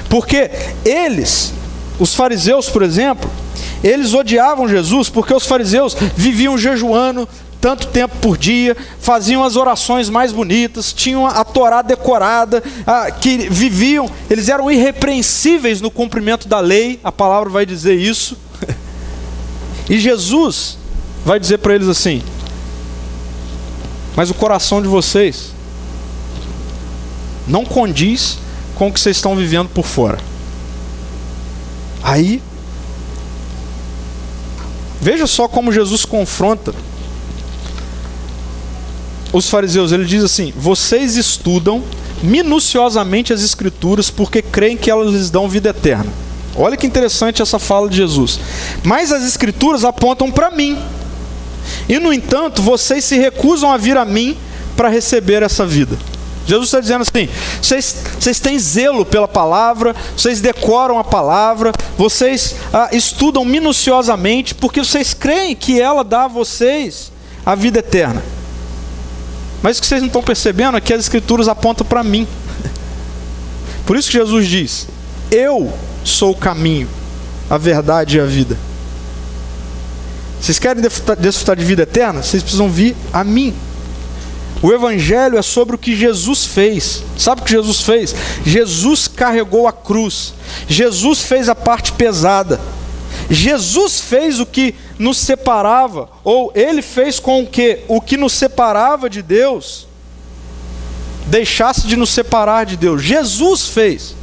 Porque eles Os fariseus, por exemplo, eles odiavam Jesus porque os fariseus viviam jejuando tanto tempo por dia, faziam as orações mais bonitas, tinham a Torá decorada, que viviam, eles eram irrepreensíveis no cumprimento da lei, a palavra vai dizer isso. E Jesus vai dizer para eles assim: mas o coração de vocês não condiz com o que vocês estão vivendo por fora. Aí, veja só como Jesus confronta os fariseus. Ele diz assim: vocês estudam minuciosamente as Escrituras porque creem que elas lhes dão vida eterna. Olha que interessante essa fala de Jesus. Mas as Escrituras apontam para mim. E no entanto, vocês se recusam a vir a mim para receber essa vida. Jesus está dizendo assim: vocês têm zelo pela palavra, vocês decoram a palavra, vocês estudam minuciosamente, porque vocês creem que ela dá a vocês a vida eterna. Mas o que vocês não estão percebendo é que as Escrituras apontam para mim. Por isso que Jesus diz: eu sou o caminho, a verdade e a vida. Vocês querem desfrutar de vida eterna? Vocês precisam vir a mim. O Evangelho é sobre o que Jesus fez. Sabe o que Jesus fez? Jesus carregou a cruz. Jesus fez a parte pesada. Jesus fez o que nos separava, ou Ele fez com que o que nos separava de Deus deixasse de nos separar de Deus. Jesus fez.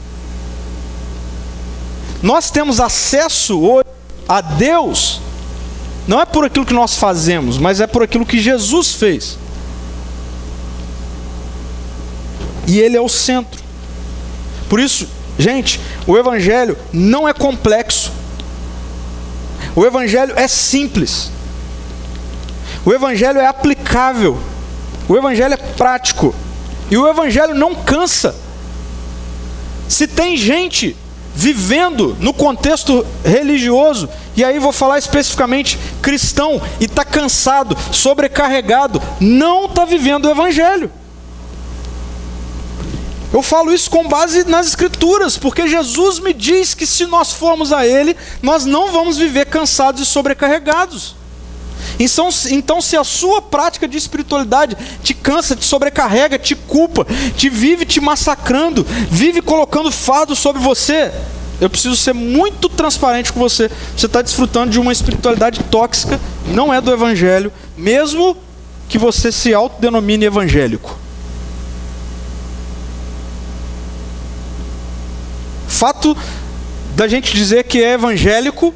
Nós temos acesso hoje a Deus, não é por aquilo que nós fazemos, mas é por aquilo que Jesus fez. E Ele é o centro. Por isso, gente, o Evangelho não é complexo. O Evangelho é simples. O Evangelho é aplicável. O Evangelho é prático. E o Evangelho não cansa. Se tem gente vivendo no contexto religioso, e aí vou falar especificamente cristão, e está cansado, sobrecarregado, não está vivendo o Evangelho. Eu falo isso com base nas Escrituras, porque Jesus me diz que se nós formos a Ele, nós não vamos viver cansados e sobrecarregados. Então, se a sua prática de espiritualidade te cansa, te sobrecarrega, te culpa, te vive te massacrando, vive colocando fardo sobre você, eu preciso ser muito transparente com você. Você está desfrutando de uma espiritualidade tóxica, não é do Evangelho, mesmo que você se autodenomine evangélico. Fato da gente dizer que é evangélico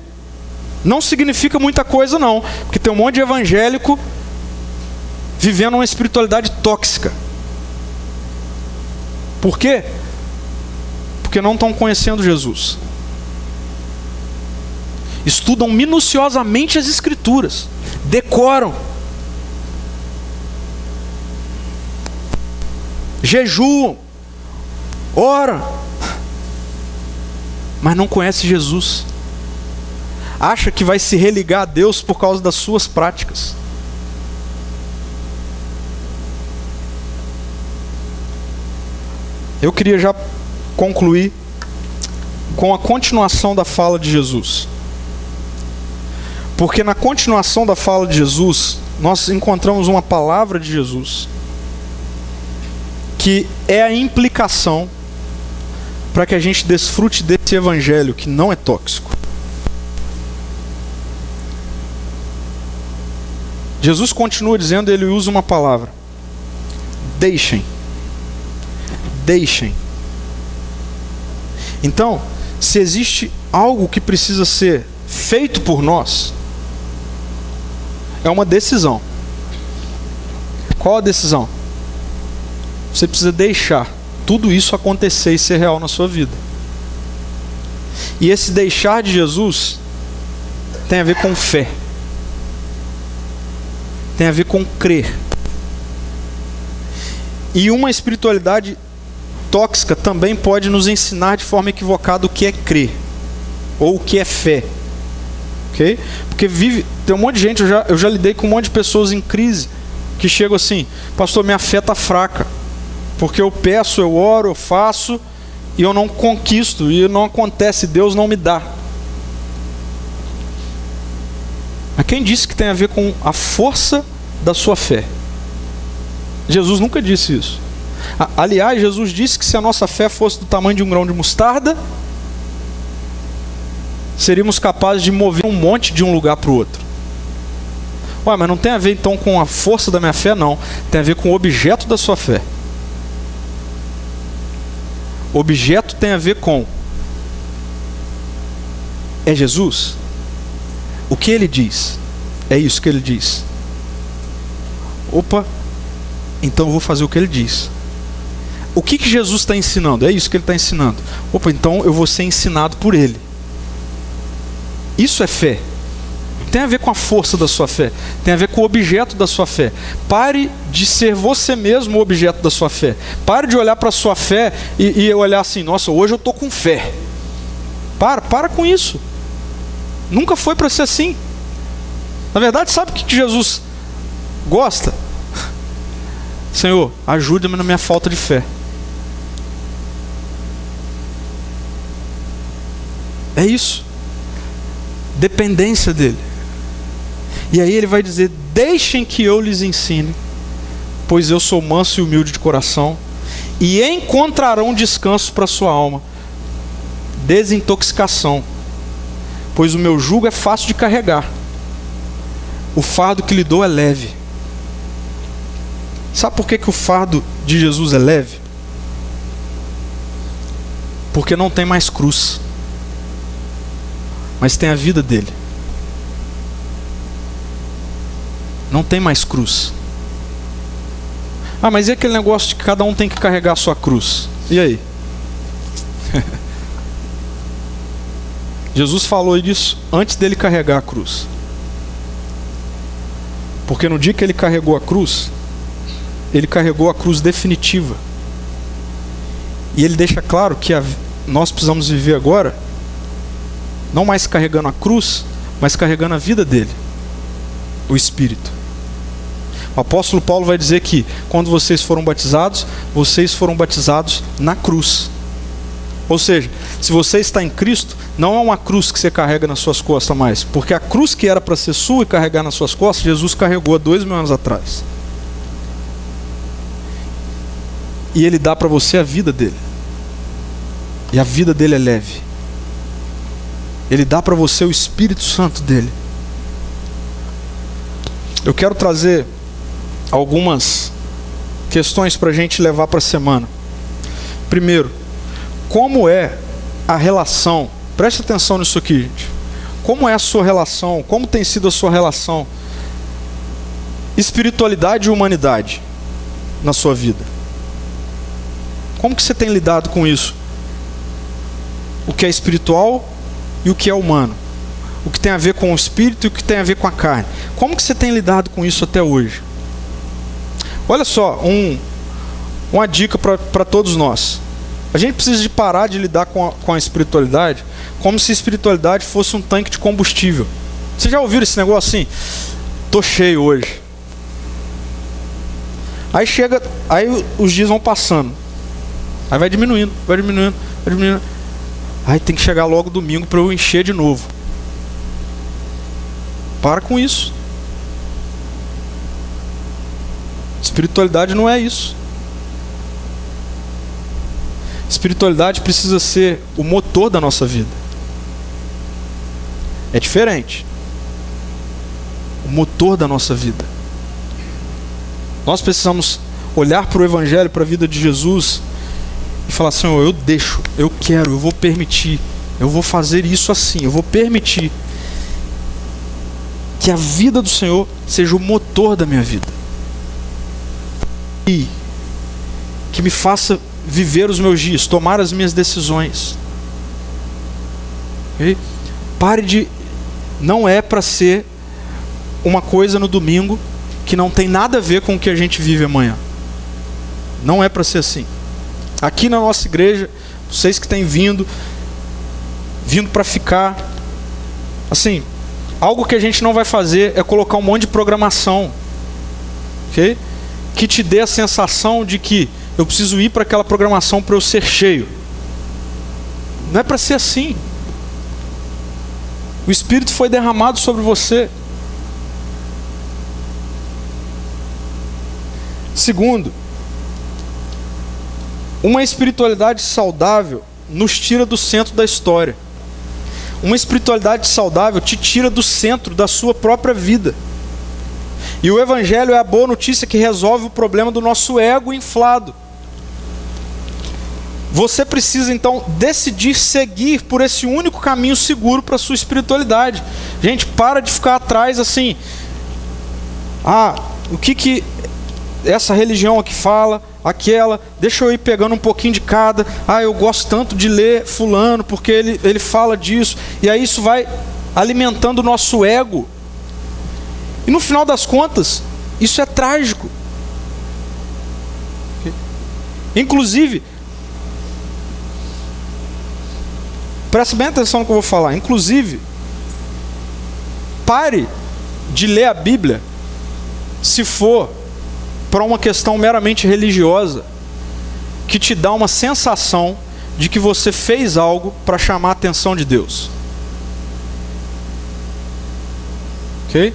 não significa muita coisa não, porque tem um monte de evangélico vivendo uma espiritualidade tóxica. Por quê? Porque não estão conhecendo Jesus. Estudam minuciosamente as Escrituras, decoram, jejuam, oram, mas não conhece Jesus. Acha que vai se religar a Deus por causa das suas práticas. Eu queria já concluir com a continuação da fala de Jesus. Porque na continuação da fala de Jesus, nós encontramos uma palavra de Jesus que é a implicação para que a gente desfrute desse Evangelho que não é tóxico. Jesus continua dizendo, ele usa uma palavra: deixem. Deixem. Então, se existe algo que precisa ser feito por nós, é uma decisão. Qual a decisão? Você precisa deixar tudo isso acontecer e ser real na sua vida. E esse deixar de Jesus tem a ver com fé. Tem a ver com crer. E uma espiritualidade tóxica também pode nos ensinar de forma equivocada o que é crer, ou o que é fé. Ok? Porque tem um monte de gente, eu já lidei com um monte de pessoas em crise, que chegam assim: pastor, minha fé está fraca, porque eu peço, eu oro, eu faço, e eu não conquisto, e não acontece, Deus não me dá. Mas quem disse que tem a ver com a força da sua fé? Jesus nunca disse isso. Aliás, Jesus disse que se a nossa fé fosse do tamanho de um grão de mostarda, seríamos capazes de mover um monte de um lugar para o outro. Ué, mas não tem a ver então com a força da minha fé? Não. Tem a ver com o objeto da sua fé. O objeto tem a ver com: é Jesus? O que ele diz? É isso que ele diz. Opa, então eu vou fazer o que ele diz. O que Jesus está ensinando? É isso que ele está ensinando. Opa, então eu vou ser ensinado por ele. Isso é fé. Tem a ver com a força da sua fé. Tem a ver com o objeto da sua fé. Pare de ser você mesmo o objeto da sua fé. Pare de olhar para a sua fé e olhar assim: nossa, hoje eu estou com fé. Para com isso. Nunca foi para ser assim. Na verdade, sabe o que Jesus gosta? Senhor, ajuda-me na minha falta de fé. É isso. Dependência dele. E aí ele vai dizer: deixem que eu lhes ensine, pois eu sou manso e humilde de coração, e encontrarão descanso para a sua alma, desintoxicação, pois o meu jugo é fácil de carregar, o fardo que lhe dou é leve. Sabe por que o fardo de Jesus é leve? Porque não tem mais cruz, mas tem a vida dele. Não tem mais cruz. Ah, mas e aquele negócio de que cada um tem que carregar a sua cruz? E aí? Jesus falou disso antes dele carregar a cruz. Porque no dia que ele carregou a cruz, ele carregou a cruz definitiva. E ele deixa claro que nós precisamos viver agora, não mais carregando a cruz, mas carregando a vida dele, o Espírito. O apóstolo Paulo vai dizer que quando vocês foram batizados na cruz. Ou seja, se você está em Cristo, não é uma cruz que você carrega nas suas costas mais, porque a cruz que era para ser sua e carregar nas suas costas, Jesus carregou há 2000 anos atrás. E ele dá para você a vida dele. E a vida dele é leve. Ele dá para você o Espírito Santo dele. Eu quero trazer algumas questões para a gente levar para a semana. Primeiro, como é a relação? Preste atenção nisso aqui, gente. Como é a sua relação? Como tem sido a sua relação? Espiritualidade e humanidade na sua vida. Como que você tem lidado com isso? O que é espiritual e o que é humano. O que tem a ver com o espírito e o que tem a ver com a carne. Como que você tem lidado com isso até hoje? Olha só, uma dica para todos nós. A gente precisa de parar de lidar com a espiritualidade como se a espiritualidade fosse um tanque de combustível. Vocês já ouviram esse negócio assim? Tô cheio hoje. Aí os dias vão passando. Aí vai diminuindo. Aí tem que chegar logo domingo para eu encher de novo. Para com isso. Espiritualidade não é isso. Espiritualidade precisa ser o motor da nossa vida. É diferente. O motor da nossa vida. Nós precisamos olhar para o Evangelho, para a vida de Jesus e falar: Senhor, eu deixo, eu quero, eu vou permitir, eu vou fazer isso assim, eu vou permitir que a vida do Senhor seja o motor da minha vida. E que me faça viver os meus dias, tomar as minhas decisões. Okay? Pare de... Não é para ser uma coisa no domingo que não tem nada a ver com o que a gente vive amanhã. Não é para ser assim. Aqui na nossa igreja, vocês que têm vindo para ficar, assim, algo que a gente não vai fazer é colocar um monte de programação, ok? Que te dê a sensação de que eu preciso ir para aquela programação para eu ser cheio. Não é para ser assim. O Espírito foi derramado sobre você. Segundo, uma espiritualidade saudável nos tira do centro da história. Uma espiritualidade saudável te tira do centro da sua própria vida. E o Evangelho é a boa notícia que resolve o problema do nosso ego inflado. Você precisa então decidir seguir por esse único caminho seguro para a sua espiritualidade. Gente, para de ficar atrás assim. O que essa religião aqui fala, aquela, deixa eu ir pegando um pouquinho de cada. Eu gosto tanto de ler fulano porque ele fala disso. E aí isso vai alimentando o nosso ego. E no final das contas, isso é trágico. Inclusive, preste bem atenção no que eu vou falar. Inclusive, pare de ler a Bíblia se for para uma questão meramente religiosa, que te dá uma sensação de que você fez algo para chamar a atenção de Deus. Ok?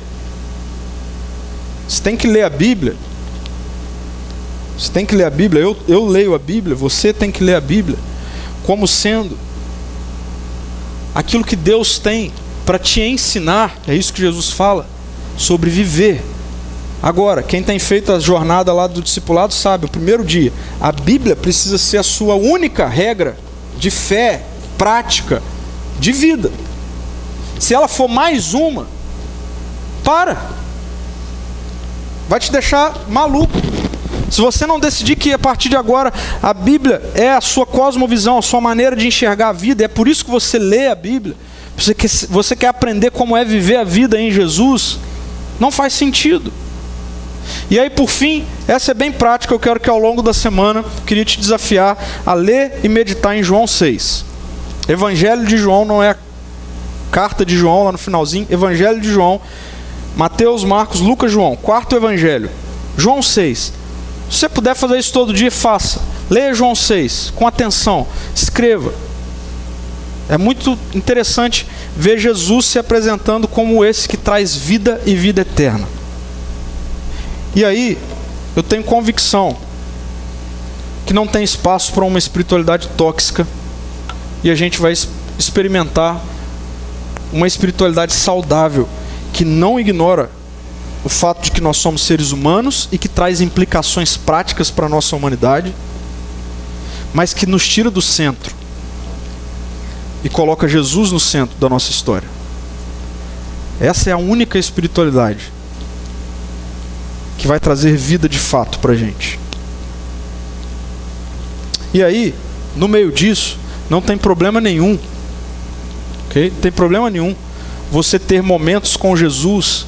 Você tem que ler a Bíblia. Você tem que ler a Bíblia. Eu leio a Bíblia. Você tem que ler a Bíblia como sendo aquilo que Deus tem para te ensinar. É isso que Jesus fala sobre viver. Agora, quem tem feito a jornada lá do discipulado sabe, o primeiro dia, a Bíblia precisa ser a sua única regra de fé, prática, de vida. Se ela for mais uma, vai te deixar maluco. Se você não decidir que a partir de agora a Bíblia é a sua cosmovisão, a sua maneira de enxergar a vida, é por isso que você lê a Bíblia, você quer aprender como é viver a vida em Jesus, não faz sentido. E aí, por fim, essa é bem prática. Eu quero que ao longo da semana, queria te desafiar a ler e meditar em João 6. Evangelho de João, não é a carta de João lá no finalzinho. Evangelho de João, Mateus, Marcos, Lucas, João. Quarto evangelho, João 6. Se você puder fazer isso todo dia, faça. Leia João 6, com atenção. Escreva. É muito interessante ver Jesus se apresentando como esse que traz vida e vida eterna. E aí, eu tenho convicção que não tem espaço para uma espiritualidade tóxica, e a gente vai experimentar uma espiritualidade saudável, que não ignora o fato de que nós somos seres humanos e que traz implicações práticas para a nossa humanidade, mas que nos tira do centro e coloca Jesus no centro da nossa história. Essa é a única espiritualidade que vai trazer vida de fato para a gente. E aí, no meio disso, não tem problema nenhum, ok? Não tem problema nenhum você ter momentos com Jesus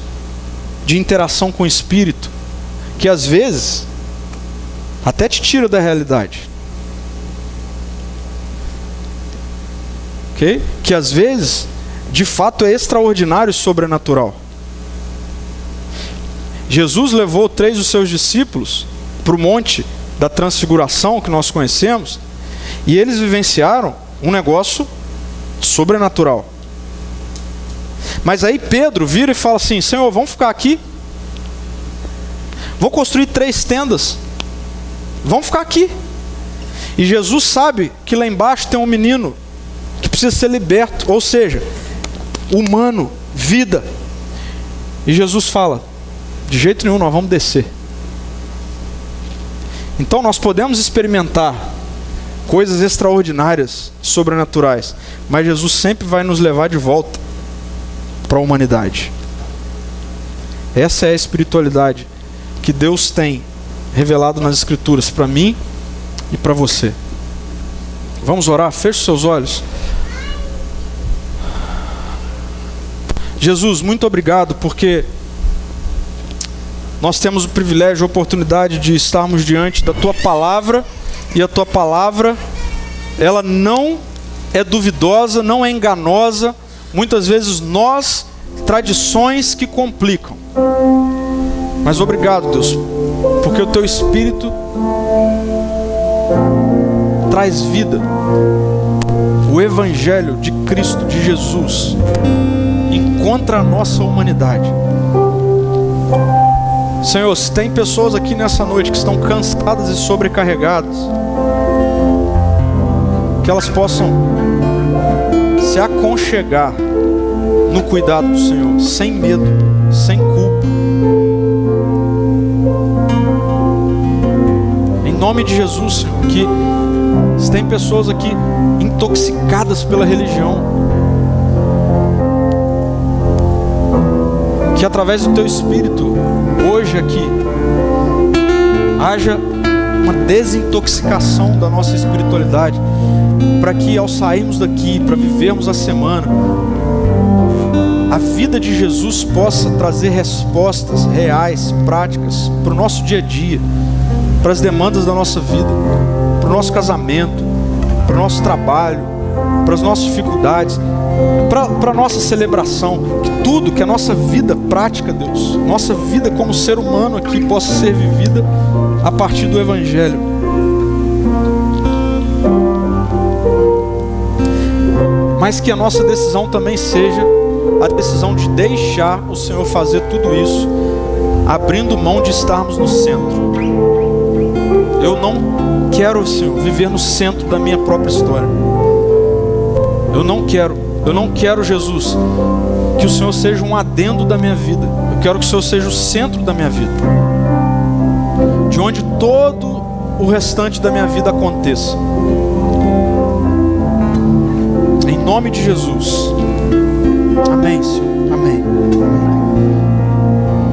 de interação com o Espírito, que às vezes até te tira da realidade, ok? Que às vezes de fato é extraordinário e sobrenatural. Jesus levou 3 dos seus discípulos para o monte da transfiguração que nós conhecemos, e eles vivenciaram um negócio sobrenatural. Mas aí Pedro vira e fala assim: Senhor, vamos ficar aqui? Vou construir 3 tendas, vamos ficar aqui. E Jesus sabe que lá embaixo tem um menino que precisa ser liberto, ou seja, humano, vida. E Jesus fala: de jeito nenhum, nós vamos descer. Então nós podemos experimentar coisas extraordinárias, sobrenaturais, mas Jesus sempre vai nos levar de volta para a humanidade. Essa é a espiritualidade que Deus tem revelado nas Escrituras para mim e para você. Vamos orar? Feche os seus olhos. Jesus, muito obrigado, porque nós temos o privilégio, a oportunidade de estarmos diante da Tua Palavra, e a Tua Palavra, ela não é duvidosa, não é enganosa. Muitas vezes nós, tradições que complicam. Mas obrigado, Deus, porque o Teu Espírito traz vida. O Evangelho de Cristo, de Jesus, encontra a nossa humanidade. Senhor, se tem pessoas aqui nessa noite que estão cansadas e sobrecarregadas, que elas possam se aconchegar no cuidado do Senhor, sem medo, sem culpa. Em nome de Jesus, Senhor, que se tem pessoas aqui intoxicadas pela religião, que através do Teu Espírito, hoje aqui, haja uma desintoxicação da nossa espiritualidade, para que ao sairmos daqui, para vivermos a semana, a vida de Jesus possa trazer respostas reais, práticas, para o nosso dia a dia, para as demandas da nossa vida, para o nosso casamento, para o nosso trabalho, para as nossas dificuldades, para a nossa celebração, que a nossa vida prática, Deus, nossa vida como ser humano aqui possa ser vivida a partir do Evangelho. Mas que a nossa decisão também seja a decisão de deixar o Senhor fazer tudo isso, abrindo mão de estarmos no centro. Eu não quero, Senhor, viver no centro da minha própria história. Eu não quero, Jesus, que o Senhor seja um adendo da minha vida. Eu quero que o Senhor seja o centro da minha vida, de onde todo o restante da minha vida aconteça. Em nome de Jesus. Amém, Senhor.